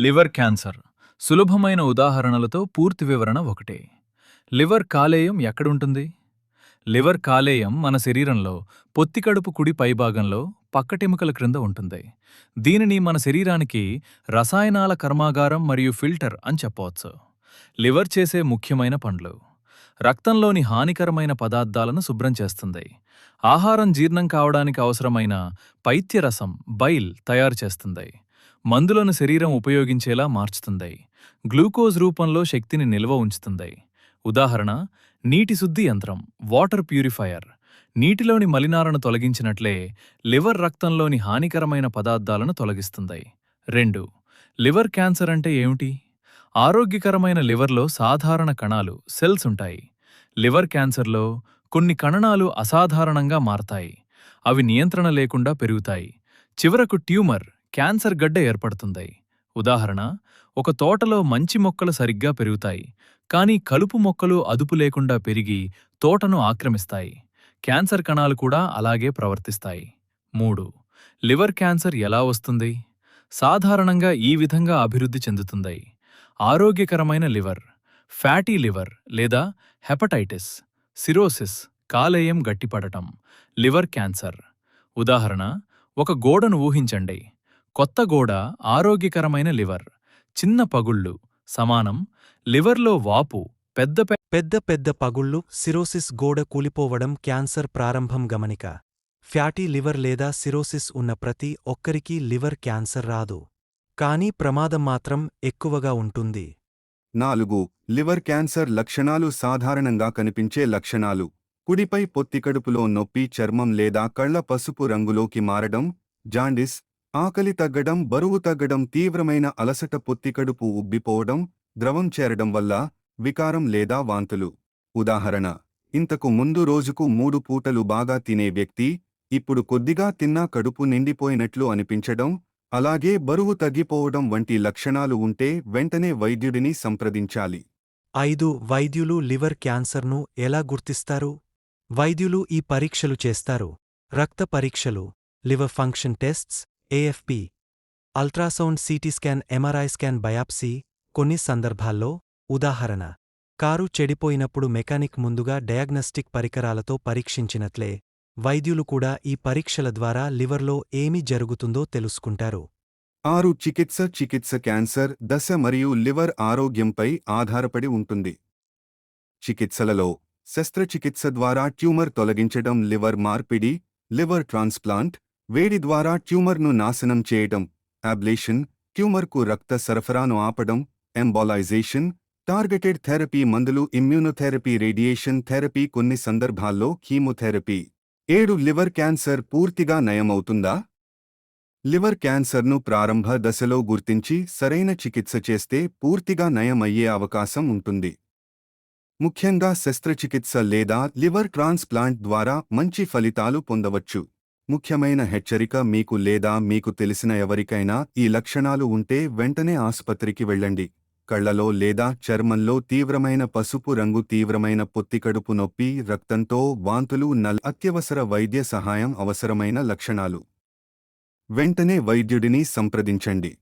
Liver cancer సులభమైన ఉదాహరణలతో పూర్తి వివరణ ఒకటే. లివర్ కాలేయం ఎక్కడుంటుంది? లివర్ కాలేయం మన శరీరంలో పొత్తికడుపు కుడి పైభాగంలో పక్కటెముకల క్రింద ఉంటుంది. దీనిని మన శరీరానికి రసాయనాల కర్మాగారం మరియు ఫిల్టర్ అని చెప్పవచ్చు. లివర్ చేసే ముఖ్యమైన పనులు: రక్తంలోని హానికరమైన పదార్థాలను శుభ్రం చేస్తుంది. ఆహారం జీర్ణం కావడానికి అవసరమైన పైత్యరసం బైల్ తయారు చేస్తుంది. మందులను శరీరం ఉపయోగించేలా మార్చుతుంది. గ్లూకోజ్ రూపంలో శక్తిని నిల్వ ఉంచుతుంది. ఉదాహరణ: నీటి శుద్ధి యంత్రం, వాటర్ ప్యూరిఫైయర్. నీటిలోని మలినాలను తొలగించినట్లే లివర్ రక్తంలోని హానికరమైన పదార్థాలను తొలగిస్తుంది. 2. లివర్ క్యాన్సర్ అంటే ఏమిటి? ఆరోగ్యకరమైన లివర్లో సాధారణ కణాలు సెల్స్ ఉంటాయి. లివర్ క్యాన్సర్లో కొన్ని కణాలు అసాధారణంగా మారతాయి. అవి నియంత్రణ లేకుండా పెరుగుతాయి. చివరకు ట్యూమర్, క్యాన్సర్ గడ్డ ఏర్పడుతుంది. ఉదాహరణ: ఒక తోటలో మంచి మొక్కలు సరిగ్గా పెరుగుతాయి, కానీ కలుపు మొక్కలు అదుపు లేకుండా పెరిగి తోటను ఆక్రమిస్తాయి. క్యాన్సర్ కణాలు కూడా అలాగే ప్రవర్తిస్తాయి. 3. లివర్ క్యాన్సర్ ఎలా వస్తుంది? సాధారణంగా ఈ విధంగా అభివృద్ధి చెందుతుంది: ఆరోగ్యకరమైన లివర్, ఫ్యాటీ లివర్ లేదా హెపటైటిస్, సిరోసిస్, కాలేయం గట్టిపడటం, లివర్ క్యాన్సర్. ఉదాహరణ: ఒక గోడను ఊహించండి. కొత్త గోడ ఆరోగ్యకరమైన లివర్, చిన్న పగుళ్ళు సమానం. లివర్లో వాపు, పెద్ద పెద్ద పగుళ్ళు, సిరోసిస్, గోడ కూలిపోవడం క్యాన్సర్ ప్రారంభం గమనిక. ఫ్యాటీ లివర్ లేదా సిరోసిస్ ఉన్న ప్రతి ఒక్కరికీ లివర్ క్యాన్సర్ రాదు, కానీ ప్రమాదం మాత్రం ఎక్కువగా ఉంటుంది. 4. లివర్ క్యాన్సర్ లక్షణాలు. సాధారణంగా కనిపించే లక్షణాలు: కుడిపై పొత్తికడుపులో నొప్పి, చర్మం లేదా కళ్ల పసుపు రంగులోకి మారడం, జాండిస్, ఆకలి తగ్గడం, బరువు తగ్గడం, తీవ్రమైన అలసట, పొత్తికడుపు ఉబ్బిపోవడం, ద్రవం చేరడం వల్ల వికారం లేదా వాంతులు. ఉదాహరణ: ఇంతకు ముందు రోజుకు 3 పూటలు బాగా తినే వ్యక్తి ఇప్పుడు కొద్దిగా తిన్నా కడుపు నిండిపోయినట్లు అనిపించడం, అలాగే బరువు తగ్గిపోవడం వంటి లక్షణాలు ఉంటే వెంటనే వైద్యుడిని సంప్రదించాలి. 5. వైద్యులు లివర్ క్యాన్సర్ను ఎలా గుర్తిస్తారు? వైద్యులు ఈ పరీక్షలు చేస్తారు: రక్త పరీక్షలు, liver function tests, AFP, ultrasound, CT scan, MRI scan, biopsy. కొన్ని సందర్భాల్లో, ఉదాహరణ: కారు చెడిపోయినప్పుడు మెకానిక్ ముందుగా డయాగ్నస్టిక్ పరికరాలతో పరీక్షించినట్లే, వైద్యులు కూడా ఈ పరీక్షల ద్వారా లివర్లో ఏమి జరుగుతుందో తెలుసుకుంటారు. 6. చికిత్స క్యాన్సర్ దశ మరియు లివర్ ఆరోగ్యంపై ఆధారపడి ఉంటుంది. చికిత్సలలో శస్త్రచికిత్స ద్వారా ట్యూమర్ తొలగించడం, లివర్ మార్పిడి, లివర్ ట్రాన్స్ప్లాంట్, వేడి ద్వారా ట్యూమర్ను నాశనం చేయడం, అబ్లేషన్, ట్యూమర్కు రక్త సరఫరాను ఆపడం, ఎంబాలైజేషన్, టార్గెటెడ్ థెరపీ, మందులు, ఇమ్యూనోథెరపీ, రేడియేషన్ థెరపీ, కొన్ని సందర్భాల్లో కీమోథెరపీ. 7. లివర్ క్యాన్సర్ పూర్తిగా నయమవుతుందా? లివర్ క్యాన్సర్ను ప్రారంభ దశలో గుర్తించి సరైన చికిత్స చేస్తే పూర్తిగా నయం అయ్యే అవకాశం ఉంటుంది. ముఖ్యంగా శస్త్రచికిత్స లేదా లివర్ ట్రాన్స్ప్లాంట్ ద్వారా మంచి ఫలితాలు పొందవచ్చు. ముఖ్యమైన హెచ్చరిక: మీకు లేదా మీకు తెలిసిన ఎవరికైనా ఈ లక్షణాలు ఉంటే వెంటనే ఆసుపత్రికి వెళ్ళండి. కళ్లలో లేదా చర్మంలో తీవ్రమైన పసుపు రంగు, తీవ్రమైన పొత్తికడుపు నొప్పి, రక్తంతో వాంతులు, అత్యవసర వైద్య సహాయం అవసరమైన లక్షణాలు. వెంటనే వైద్యుడిని సంప్రదించండి.